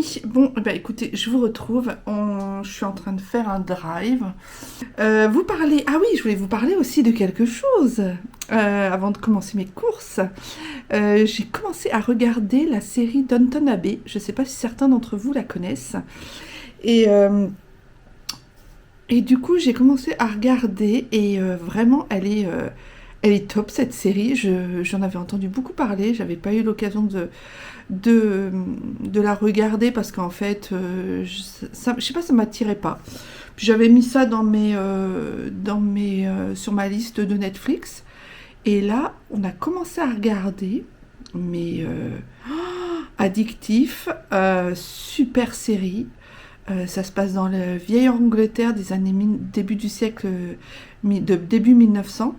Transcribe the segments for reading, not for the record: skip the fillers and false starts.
amis, bon, bah écoutez, je vous retrouve, je suis en train de faire un drive. Vous parlez, ah oui, je voulais vous parler aussi de quelque chose. Avant de commencer mes courses, j'ai commencé à regarder la série Downton Abbey. Je ne sais pas si certains d'entre vous la connaissent. Et, euh, et du coup, j'ai commencé à regarder et vraiment, elle est top cette série. J'en avais entendu beaucoup parler, j'avais pas eu l'occasion de, de la regarder parce qu'en fait, je sais pas, ça m'attirait pas. Puis j'avais mis ça sur ma liste de Netflix. Et là, on a commencé à regarder, mais addictif, super série. Ça se passe dans la vieille Angleterre des années début du siècle, début 1900.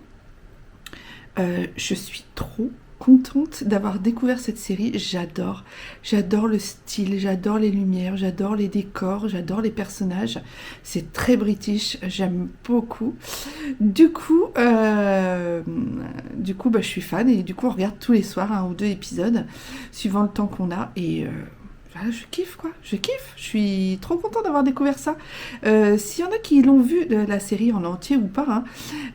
Je suis trop contente d'avoir découvert cette série. J'adore le style, j'adore les lumières, j'adore les décors, j'adore les personnages. C'est très british, j'aime beaucoup. Du coup, je suis fan et du coup on regarde tous les soirs 1 ou 2 épisodes suivant le temps qu'on a et voilà, je kiffe quoi, je kiffe, je suis trop contente d'avoir découvert ça. S'il y en a qui l'ont vu, la série en entier ou pas, hein,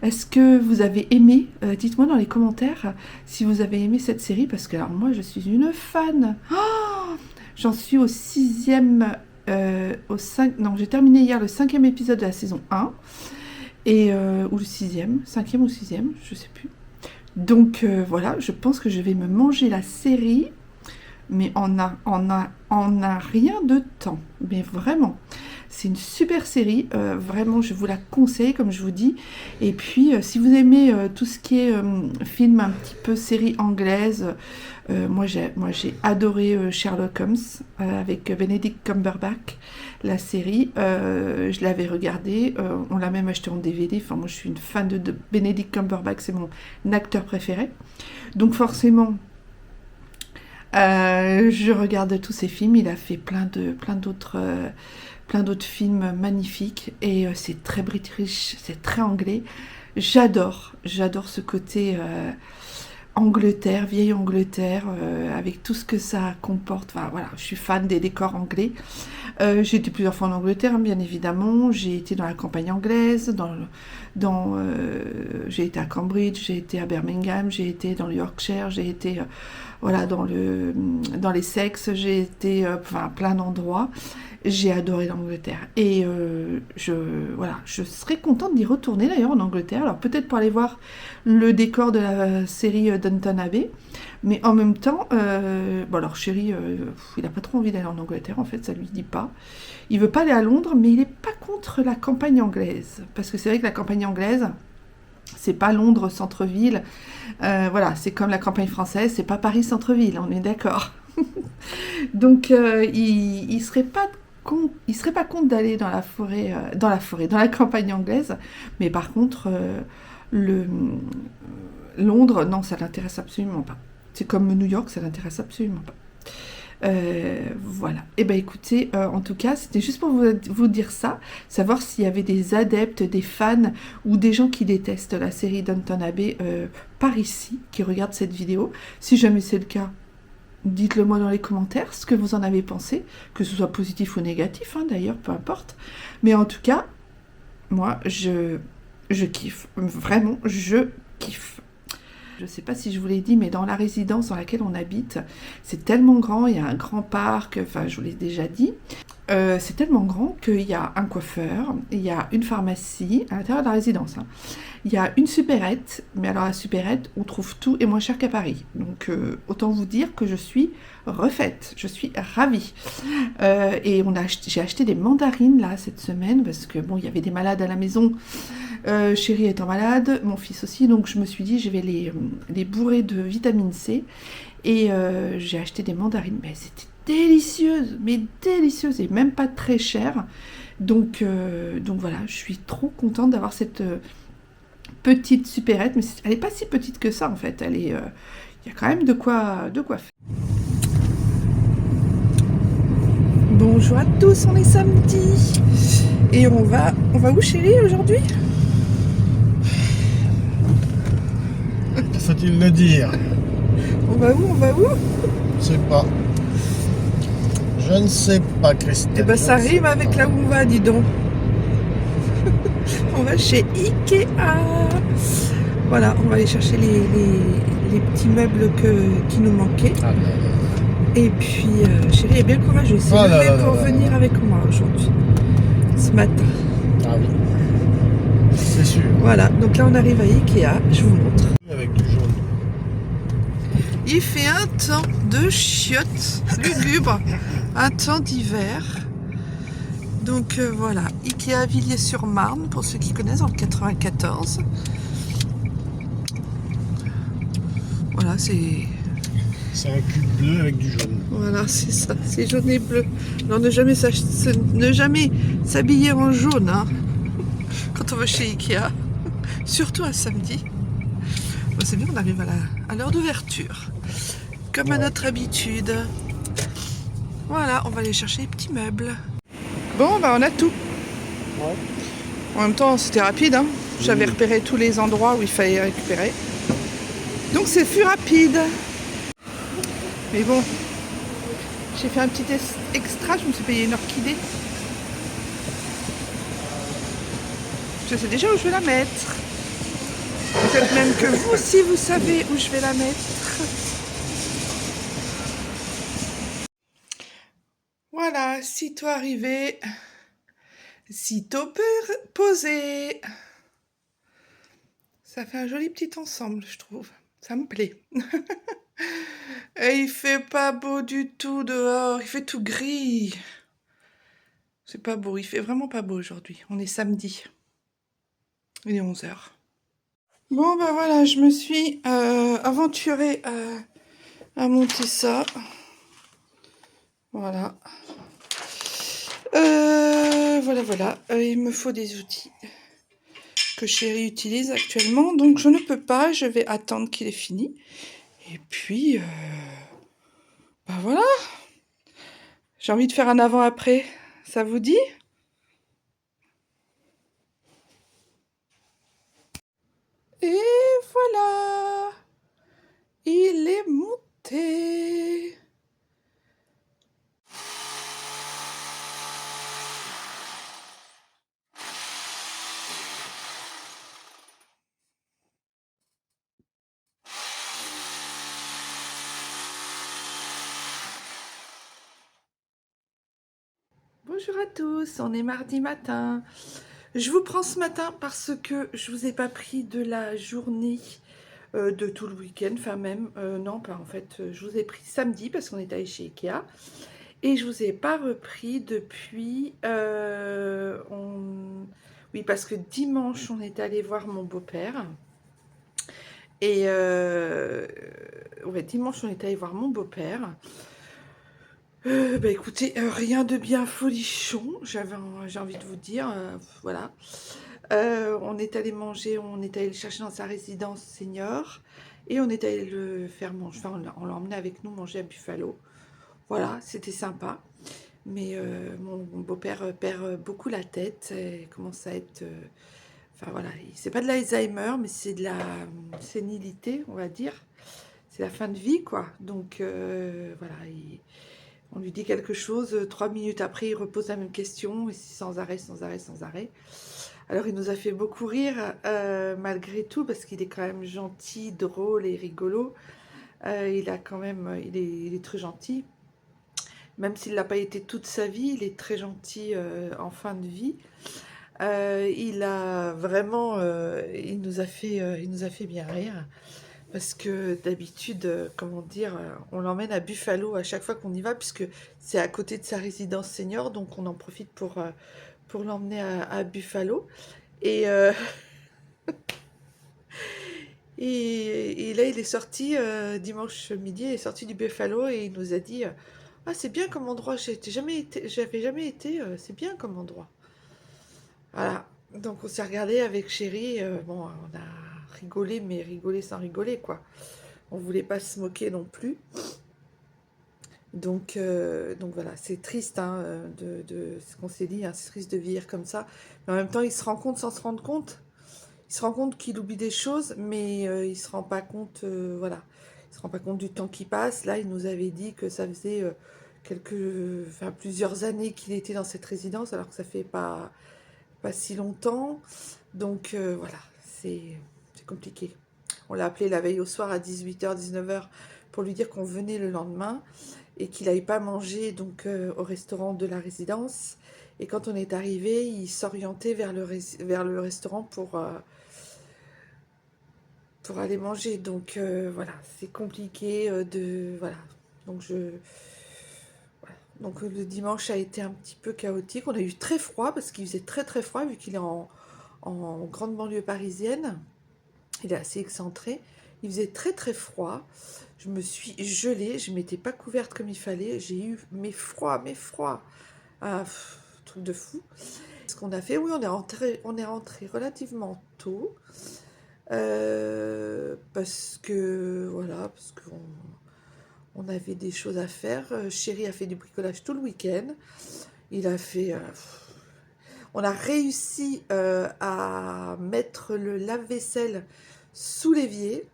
est-ce que vous avez aimé, dites-moi dans les commentaires si vous avez aimé cette série, parce que alors moi je suis une fan. J'en suis au 6e, non j'ai terminé hier le 5e épisode de la saison 1, ou le 6e, 5e ou 6e, je sais plus. Donc voilà, je pense que je vais me manger la série, mais on a rien de temps, mais vraiment. C'est une super série, vraiment je vous la conseille comme je vous dis. Et puis si vous aimez tout ce qui est film un petit peu série anglaise, moi j'ai adoré Sherlock Holmes avec Benedict Cumberbatch, la série. Je l'avais regardée, on l'a même acheté en DVD. Enfin moi je suis une fan de Benedict Cumberbatch, c'est mon acteur préféré. Donc forcément je regarde tous ses films. Il a fait plein d'autres films magnifiques et c'est très british, c'est très anglais. J'adore ce côté Angleterre, vieille Angleterre, avec tout ce que ça comporte. Enfin voilà, je suis fan des décors anglais. J'ai été plusieurs fois en Angleterre, hein, bien évidemment. J'ai été dans la campagne anglaise, j'ai été à Cambridge, j'ai été à Birmingham, j'ai été dans le Yorkshire, j'ai été voilà, dans l'Essex, j'ai été plein d'endroits. J'ai adoré l'Angleterre et je serais contente d'y retourner d'ailleurs en Angleterre. Alors peut-être pour aller voir le décor de la série Downton Abbey, mais en même temps, bon alors chéri, il n'a pas trop envie d'aller en Angleterre en fait, ça lui dit pas. Il veut pas aller à Londres, mais il n'est pas contre la campagne anglaise, parce que c'est vrai que la campagne anglaise, c'est pas Londres centre-ville, voilà, c'est comme la campagne française, c'est pas Paris centre-ville, on est d'accord. Donc il serait pas contre d'aller dans la campagne anglaise, mais par contre Londres, non, ça l'intéresse absolument pas. C'est comme New York, ça l'intéresse absolument pas. Voilà. Et ben écoutez, en tout cas, c'était juste pour vous dire ça, savoir s'il y avait des adeptes, des fans ou des gens qui détestent la série Downton Abbey par ici, qui regardent cette vidéo. Si jamais c'est le cas, dites-le moi dans les commentaires, ce que vous en avez pensé, que ce soit positif ou négatif, hein, d'ailleurs, peu importe. Mais en tout cas, moi, je kiffe. Vraiment, je kiffe. Je ne sais pas si je vous l'ai dit, mais dans la résidence dans laquelle on habite, c'est tellement grand, il y a un grand parc, enfin je vous l'ai déjà dit, c'est tellement grand qu'il y a un coiffeur, il y a une pharmacie à l'intérieur de la résidence, hein. Il y a une supérette, mais alors la supérette, on trouve tout et moins cher qu'à Paris. Donc autant vous dire que je suis refaite, je suis ravie. Et j'ai acheté des mandarines là cette semaine, parce que bon, il y avait des malades à la maison. Chérie étant malade, mon fils aussi, donc je me suis dit je vais les bourrer de vitamine C et j'ai acheté des mandarines, mais c'était délicieuses et même pas très cher. Donc voilà, je suis trop contente d'avoir cette petite supérette, mais elle n'est pas si petite que ça en fait, il y a quand même de quoi faire. Bonjour à tous, on est samedi et on va où chérie aujourd'hui? Que faut-il le dire? On va où? Je sais pas. Je ne sais pas, Christelle. Eh ben je ça ne sais rime avec pas. là où on va, dis donc. On va chez Ikea. Voilà, on va aller chercher les petits meubles qui nous manquaient. Ah, là, là. Et puis, chérie est bien courageuse. C'est Oh le là même là pour là là venir là. avec moi aujourd'hui, ce matin. Ah oui, c'est sûr. Voilà, donc là on arrive à Ikea, je vous montre. Avec du jaune. Il fait un temps de chiottes lugubre, un temps d'hiver. Donc voilà, Ikea Villiers-sur-Marne, pour ceux qui connaissent, dans le 94. Voilà, c'est un cube bleu avec du jaune. Voilà, c'est ça, c'est jaune et bleu. Alors ne jamais s'habiller en jaune hein, quand on va chez Ikea, surtout un samedi. Bon, c'est bien, on arrive à l'heure d'ouverture, comme à notre habitude. Voilà, on va aller chercher les petits meubles. Bon, bah on a tout. Ouais. En même temps, c'était rapide. Hein. J'avais repéré tous les endroits où il fallait récupérer. Donc c'est plus rapide. Mais bon, j'ai fait un petit extra, je me suis payé une orchidée. Je sais déjà où je vais la mettre. Peut-être même que vous aussi vous savez où je vais la mettre. Voilà, sitôt arrivé, sitôt posé. Ça fait un joli petit ensemble, je trouve. Ça me plaît. Et il fait pas beau du tout dehors, il fait tout gris. C'est pas beau, il fait vraiment pas beau aujourd'hui. On est samedi. Il est 11 h. Bon ben voilà, je me suis aventurée à monter ça. Voilà. Voilà. Il me faut des outils que chérie utilise actuellement. Donc je ne peux pas, je vais attendre qu'il ait fini. Et puis, ben voilà. J'ai envie de faire un avant-après. Ça vous dit ? Et voilà. Il est monté. Bonjour à tous, on est mardi matin. Je vous prends ce matin parce que je vous ai pas pris de la journée de tout le week-end, enfin même, non pas en fait, je vous ai pris samedi parce qu'on est allé chez Ikea et je vous ai pas repris depuis, oui parce que dimanche on est allé voir mon beau-père et ouais dimanche on est allé voir mon beau-père. Bah écoutez, rien de bien folichon, j'ai envie de vous dire, voilà. On est allé manger, on est allé le chercher dans sa résidence senior et on est allé le faire manger, enfin on l'a emmené avec nous manger à Buffalo. Voilà, c'était sympa. Mais mon beau-père perd beaucoup la tête, et commence à être... enfin voilà, c'est pas de l'Alzheimer, mais c'est de la sénilité, on va dire. C'est la fin de vie, quoi. Donc voilà, on lui dit quelque chose, 3 minutes après, il repose la même question, et sans arrêt. Alors, il nous a fait beaucoup rire, malgré tout, parce qu'il est quand même gentil, drôle et rigolo. Il est très gentil. Même s'il n'a pas été toute sa vie, il est très gentil en fin de vie. Il a vraiment, il nous a fait bien rire. Parce que d'habitude, comment dire, on l'emmène à Buffalo à chaque fois qu'on y va, puisque c'est à côté de sa résidence senior, donc on en profite pour l'emmener à Buffalo. Et, et là, il est sorti dimanche midi, il est sorti du Buffalo et il nous a dit ah, c'est bien comme endroit, j'avais jamais été, c'est bien comme endroit. Voilà, donc on s'est regardé avec chérie, bon, on a rigolé, mais rigolé sans rigoler, quoi. On voulait pas se moquer non plus. Donc voilà, c'est triste hein, de ce qu'on s'est dit, hein, c'est triste de vieillir comme ça. Mais en même temps, il se rend compte sans se rendre compte. Il se rend compte qu'il oublie des choses, mais il se rend pas compte, voilà. Il se rend pas compte du temps qui passe. Là, il nous avait dit que ça faisait plusieurs années qu'il était dans cette résidence, alors que ça fait pas si longtemps. Donc voilà, c'est compliqué. On l'a appelé la veille au soir à 18h, 19h pour lui dire qu'on venait le lendemain et qu'il n'allait pas manger donc au restaurant de la résidence. Et quand on est arrivé, il s'orientait vers le restaurant pour aller manger. Donc voilà, c'est compliqué voilà. Donc voilà. Donc le dimanche a été un petit peu chaotique. On a eu très froid parce qu'il faisait très très froid vu qu'il est en grande banlieue parisienne. Il est assez excentré. Il faisait très très froid. Je me suis gelée. Je ne m'étais pas couverte comme il fallait. J'ai eu mes froids. Ah, truc de fou. Ce qu'on a fait, oui, on est rentré relativement tôt. Parce qu'on on avait des choses à faire. Chéri a fait du bricolage tout le week-end. Il a fait... on a réussi à mettre le lave-vaisselle sous l'évier.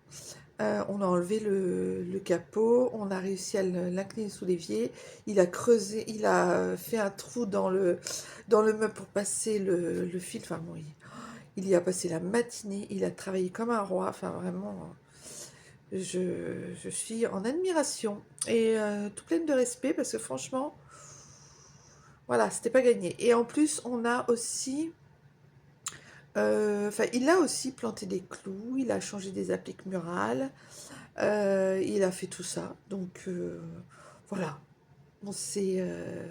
On a enlevé le capot, on a réussi à l'incliner sous l'évier. Il a creusé, il a fait un trou dans le meuble pour passer le fil. Enfin bon, il y a passé la matinée, il a travaillé comme un roi. Enfin vraiment, je suis en admiration et tout pleine de respect parce que franchement, voilà, c'était pas gagné. Et en plus, on a aussi... il a aussi planté des clous, il a changé des appliques murales, il a fait tout ça. Donc voilà, on s'est euh,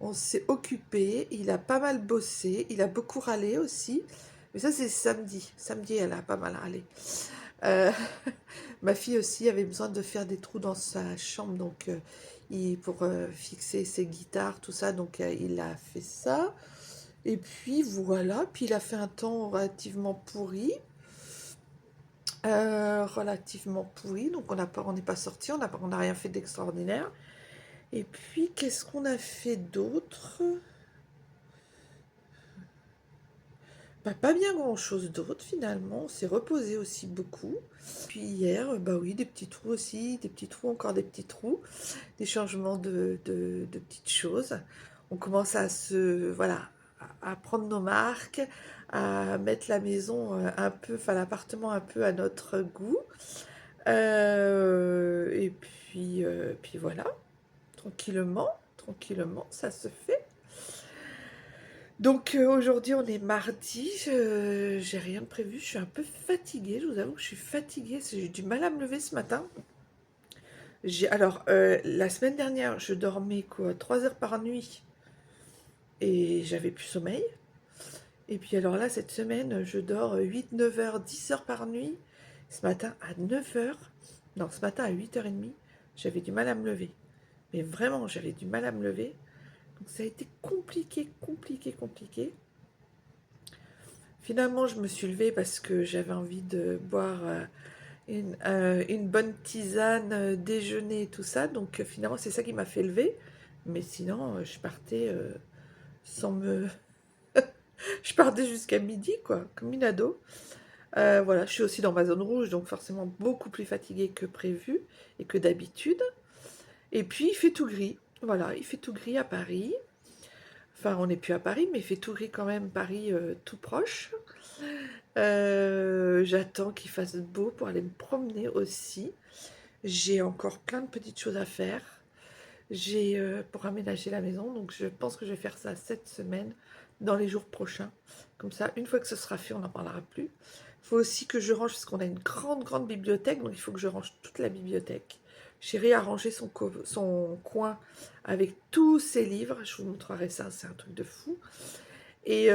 on s'est occupé, il a pas mal bossé, il a beaucoup râlé aussi. Mais ça c'est samedi. Samedi elle a pas mal râlé. Euh, ma fille aussi avait besoin de faire des trous dans sa chambre, donc pour fixer ses guitares, tout ça, donc il a fait ça. Et puis voilà, puis il a fait un temps relativement pourri, donc on n'est pas sorti, on n'a rien fait d'extraordinaire. Et puis qu'est-ce qu'on a fait d'autre? Bah, pas bien grand-chose d'autre finalement, on s'est reposé aussi beaucoup. Puis hier, bah oui, des petits trous aussi, des petits trous, encore des petits trous, des changements de petites choses. On commence voilà, à prendre nos marques, à mettre la maison l'appartement un peu à notre goût. Et puis voilà, tranquillement, tranquillement, ça se fait. Donc aujourd'hui on est mardi, j'ai rien de prévu, je suis un peu fatiguée, je vous avoue que je suis fatiguée, j'ai du mal à me lever ce matin. Alors la semaine dernière je dormais quoi 3 heures par nuit et j'avais plus sommeil. Et puis alors là cette semaine je dors 8, 9 heures, 10 heures par nuit. Ce matin à 9 heures, non ce matin à 8h30, j'avais du mal à me lever. Mais vraiment j'avais du mal à me lever. Donc ça a été compliqué, compliqué, compliqué. Finalement, je me suis levée parce que j'avais envie de boire une bonne tisane, déjeuner et tout ça. Donc finalement, c'est ça qui m'a fait lever. Mais sinon, je partais sans me... je partais jusqu'à midi, quoi, comme une ado. Voilà, je suis aussi dans ma zone rouge, donc forcément beaucoup plus fatiguée que prévu et que d'habitude. Et puis, il fait tout gris. Voilà, il fait tout gris à Paris. Enfin, on n'est plus à Paris, mais il fait tout gris quand même, Paris tout proche. J'attends qu'il fasse beau pour aller me promener aussi. J'ai encore plein de petites choses à faire. J'ai pour aménager la maison, donc je pense que je vais faire ça cette semaine, dans les jours prochains. Comme ça, une fois que ce sera fait, on n'en parlera plus. Il faut aussi que je range, parce qu'on a une grande, grande bibliothèque, donc il faut que je range toute la bibliothèque. Chérie a rangé son coin avec tous ses livres. Je vous montrerai ça, c'est un truc de fou. Et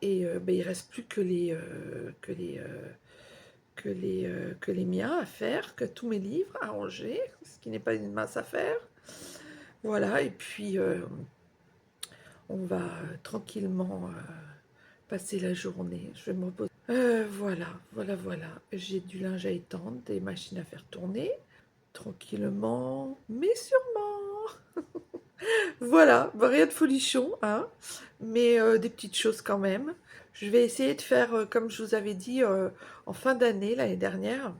il reste plus que les miens à faire, que tous mes livres à ranger, ce qui n'est pas une mince affaire. Voilà, et puis on va tranquillement passer la journée. Je vais me reposer. Voilà. J'ai du linge à étendre, des machines à faire tourner, tranquillement, mais sûrement. Voilà, bah, rien de folichon, hein, mais des petites choses quand même. Je vais essayer de faire, comme je vous avais dit en fin d'année, l'année dernière,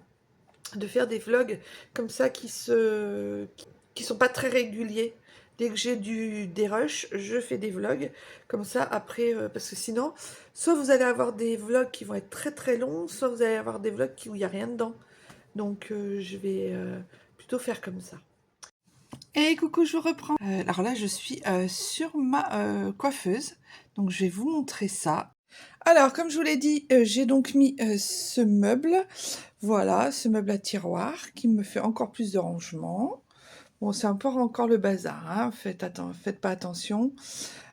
de faire des vlogs comme ça qui sont pas très réguliers. Dès que j'ai des rushs, je fais des vlogs. Comme ça, après, parce que sinon, soit vous allez avoir des vlogs qui vont être très très longs, soit vous allez avoir des vlogs où il n'y a rien dedans. Donc, je vais plutôt faire comme ça. Et coucou, je vous reprends. Alors là, je suis sur ma coiffeuse. Donc, je vais vous montrer ça. Alors, comme je vous l'ai dit, j'ai donc mis ce meuble. Voilà, ce meuble à tiroir qui me fait encore plus de rangement. Bon, c'est un peu encore le bazar, hein. Faites pas attention.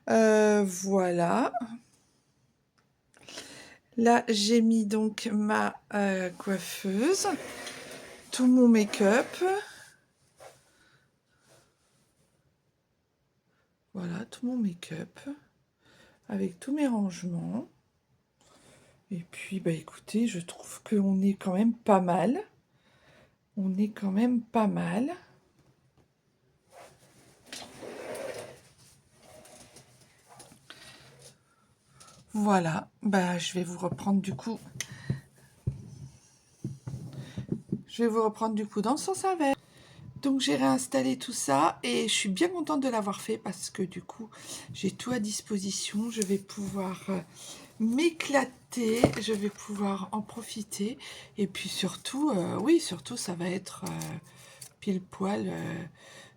Voilà. Là, j'ai mis donc ma coiffeuse, tout mon make-up. Voilà, tout mon make-up avec tous mes rangements. Et puis, bah écoutez, je trouve qu'on est quand même pas mal. On est quand même pas mal. Voilà, bah je vais vous reprendre du coup. Je vais vous reprendre du coup dans le sens inverse. Donc j'ai réinstallé tout ça et je suis bien contente de l'avoir fait parce que du coup j'ai tout à disposition. Je vais pouvoir m'éclater, je vais pouvoir en profiter et puis surtout, oui surtout ça va être pile poil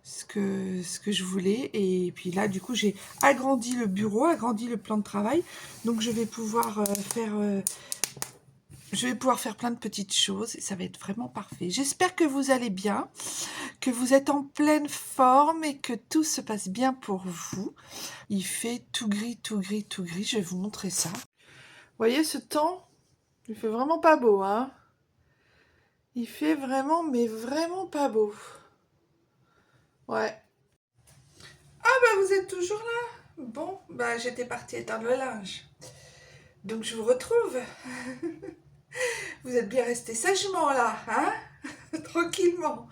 ce que je voulais. Et puis là du coup j'ai agrandi le bureau, agrandi le plan de travail, donc je vais pouvoir faire plein de petites choses et ça va être vraiment parfait. J'espère que vous allez bien, que vous êtes en pleine forme et que tout se passe bien pour vous. Il fait tout gris, tout gris, tout gris. Je vais vous montrer ça. Vous voyez ce temps? Il fait vraiment pas beau, hein? Il fait vraiment, mais vraiment pas beau. Ouais. Ah bah vous êtes toujours là? Bon, bah j'étais partie éteindre le linge. Donc je vous retrouve. Vous êtes bien resté sagement là, hein? Tranquillement.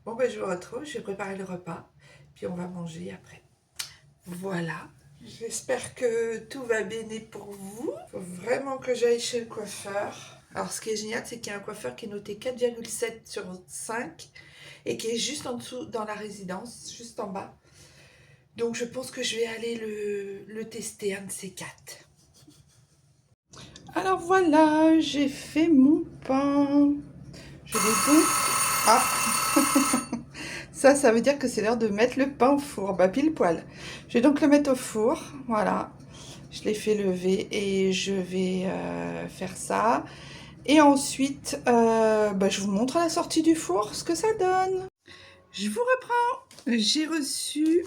Bon, ben, je vous retrouve, je vais préparer le repas, puis on va manger après. Voilà, j'espère que tout va bien pour vous. Il faut vraiment que j'aille chez le coiffeur. Alors, ce qui est génial, c'est qu'il y a un coiffeur qui est noté 4,7 sur 5 et qui est juste en dessous dans la résidence, juste en bas. Donc, je pense que je vais aller le tester, un de ces quatre. Alors voilà, j'ai fait mon pain. Je vais donc... Ah ça veut dire que c'est l'heure de mettre le pain au four, bah pile poil. Je vais donc le mettre au four, voilà. Je l'ai fait lever et je vais faire ça. Et ensuite, bah, je vous montre à la sortie du four ce que ça donne. Je vous reprends. J'ai reçu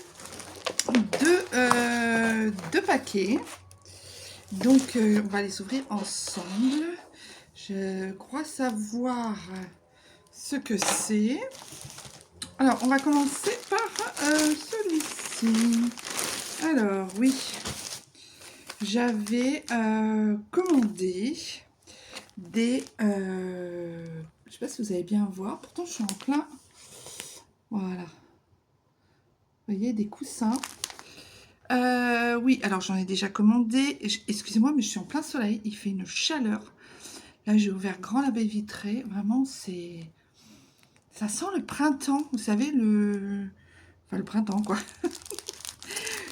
deux paquets. Donc, on va les ouvrir ensemble. Je crois savoir ce que c'est. Alors, on va commencer par celui-ci. Alors, oui, j'avais commandé des... je ne sais pas si vous allez bien voir. Pourtant, je suis en plein... Voilà. Vous voyez, des coussins. Oui, alors j'en ai déjà commandé. Excusez-moi, mais je suis en plein soleil. Il fait une chaleur. Là, j'ai ouvert grand la baie vitrée. Vraiment, c'est... Ça sent le printemps. Vous savez, Enfin, le printemps, quoi.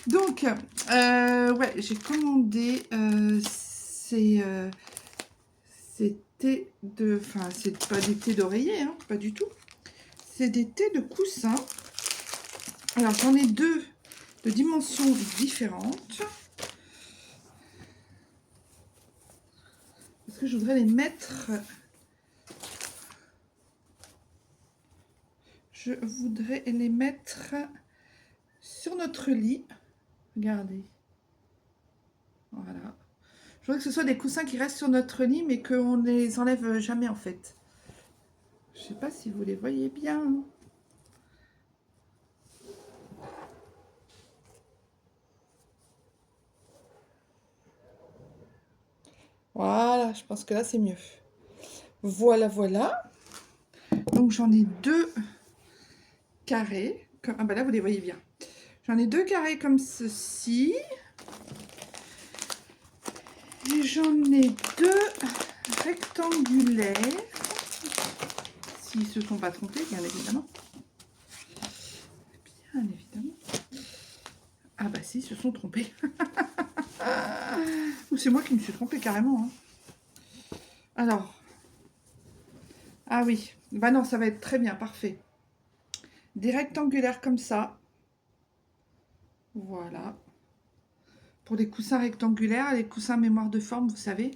Donc, ouais, j'ai commandé ces thés de... Enfin, c'est pas des thés d'oreiller, hein, pas du tout. C'est des thés de coussin. Alors, j'en ai deux de dimensions différentes. Parce que je voudrais les mettre... Je voudrais les mettre sur notre lit. Regardez. Voilà. Je voudrais que ce soit des coussins qui restent sur notre lit, mais qu'on ne les enlève jamais en fait. Je ne sais pas si vous les voyez bien. Voilà, je pense que là c'est mieux. Voilà, voilà. Donc j'en ai deux carrés. Ah bah là vous les voyez bien. J'en ai deux carrés comme ceci. Et j'en ai deux rectangulaires. S'ils ne se sont pas trompés, bien évidemment. bien évidemment. Ah bah si, ils se sont trompés. Ou c'est moi qui me suis trompée carrément. Hein. Alors. Ah oui. Bah non, ça va être très bien, parfait. Des rectangulaires comme ça. Voilà. Pour les coussins rectangulaires, les coussins mémoire de forme, vous savez.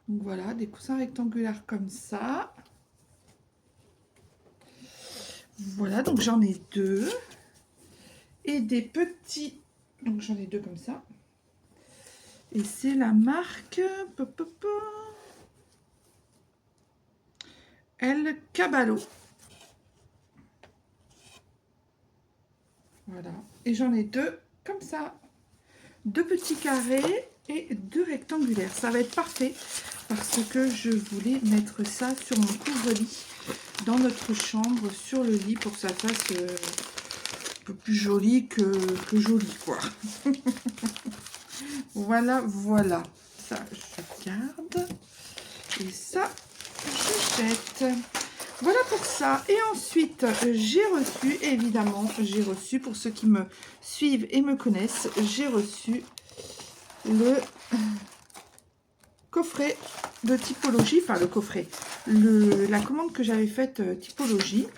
Donc voilà, des coussins rectangulaires comme ça. Voilà, donc j'en ai 2. Et des petits... Donc j'en ai 2 comme ça. Et c'est la marque... El Caballo. Voilà. Et j'en ai 2 comme ça. 2 petits carrés et 2 rectangulaires. Ça va être parfait parce que je voulais mettre ça sur mon couvre-lit dans notre chambre, sur le lit, pour que ça fasse un peu plus joli que joli, quoi. Voilà, voilà. Ça, je garde. Et ça, je jette. Voilà pour ça. Et ensuite, j'ai reçu, évidemment, pour ceux qui me suivent et me connaissent, j'ai reçu le coffret de typologie, enfin le coffret, la commande que j'avais faite typologie.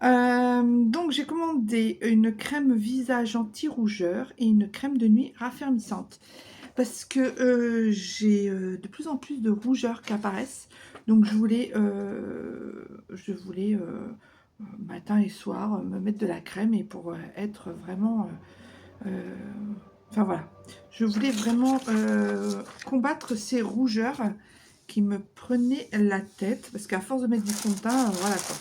Donc j'ai commandé une crème visage anti-rougeur et une crème de nuit raffermissante. Parce que j'ai de plus en plus de rougeurs qui apparaissent. Donc je voulais matin et soir me mettre de la crème et pour être vraiment... enfin voilà. Je voulais vraiment combattre ces rougeurs qui me prenaient la tête. Parce qu'à force de mettre du fond de teint, voilà quoi.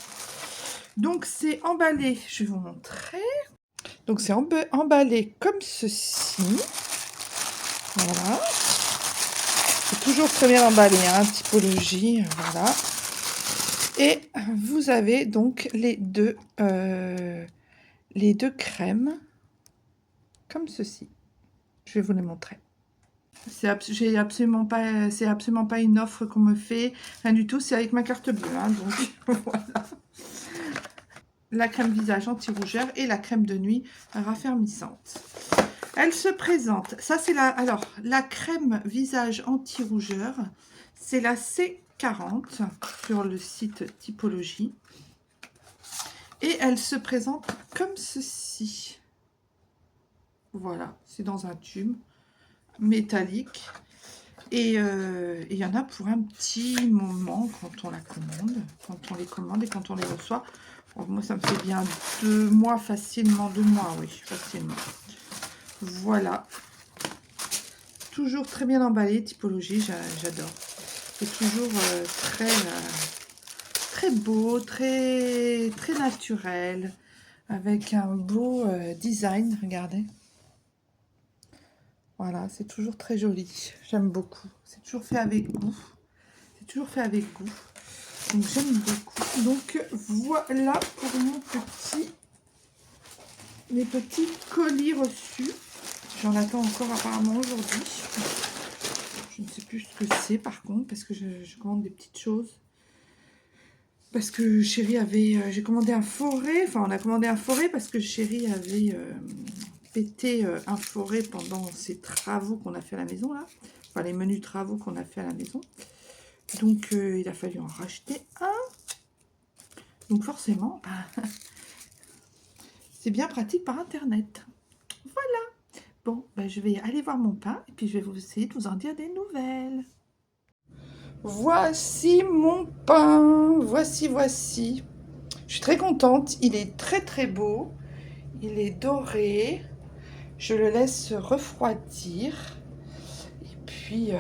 Donc c'est emballé, je vais vous montrer. Donc c'est emballé comme ceci. Voilà. C'est toujours très bien emballé, hein, typologie, voilà. Et vous avez donc les deux crèmes, comme ceci. Je vais vous les montrer. C'est absolument pas une offre qu'on me fait, rien du tout. C'est avec ma carte bleue, hein, donc voilà. La crème visage anti-rougeur et la crème de nuit raffermissante. Elle se présente, ça c'est la crème visage anti-rougeur, c'est la C40 sur le site Typologie. Et elle se présente comme ceci. Voilà, c'est dans un tube métallique. Et il y en a pour un petit moment quand on la commande, quand on les commande et quand on les reçoit. Alors, moi ça me fait bien 2 mois facilement, 2 mois, oui, facilement. Voilà, toujours très bien emballé, typologie, j'adore. C'est toujours très beau, très naturel, avec un beau design, regardez. Voilà, c'est toujours très joli, j'aime beaucoup. C'est toujours fait avec goût. C'est toujours fait avec goût. Donc j'aime beaucoup. Donc voilà pour mes petits colis reçus. J'en attends encore apparemment aujourd'hui. Je ne sais plus ce que c'est par contre, parce que je commande des petites choses. Parce que chérie avait... j'ai commandé un forêt. Enfin, on a commandé un forêt parce que chérie avait pété un forêt pendant ces travaux qu'on a fait à la maison, là. Enfin, les menus travaux qu'on a fait à la maison. Donc, il a fallu en racheter un. Donc, forcément, c'est bien pratique par Internet. Voilà. Bon, ben, je vais aller voir mon pain et puis je vais vous essayer de vous en dire des nouvelles. Voici mon pain. Voici. Je suis très contente. Il est très beau. Il est doré. Je le laisse refroidir. Et puis,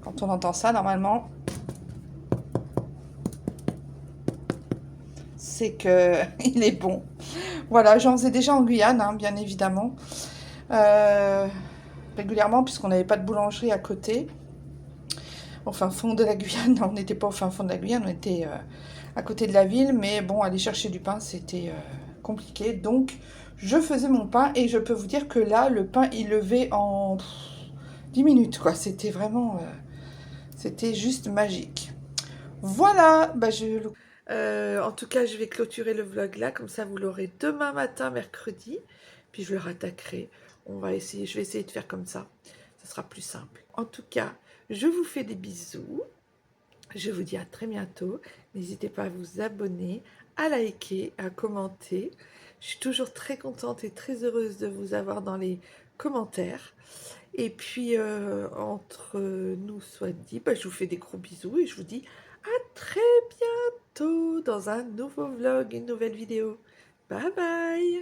quand on entend ça, normalement, c'est que il est bon. Voilà, j'en faisais déjà en Guyane, hein, bien évidemment. Régulièrement, puisqu'on n'avait pas de boulangerie à côté. Au fin fond de la Guyane. Non, on n'était pas au fin fond de la Guyane, on était à côté de la ville. Mais bon, aller chercher du pain, c'était compliqué. Donc, je faisais mon pain et je peux vous dire que là, le pain, il levait en 10 minutes, quoi. C'était vraiment... c'était juste magique. Voilà, bah En tout cas, je vais clôturer le vlog là, comme ça vous l'aurez demain matin, mercredi. Puis je le rattaquerai. Je vais essayer de faire comme ça. Ça sera plus simple. En tout cas, je vous fais des bisous. Je vous dis à très bientôt. N'hésitez pas à vous abonner, à liker, à commenter. Je suis toujours très contente et très heureuse de vous avoir dans les commentaires. Et puis, entre nous soit dit, je vous fais des gros bisous et je vous dis à très bientôt dans un nouveau vlog, une nouvelle vidéo. Bye bye!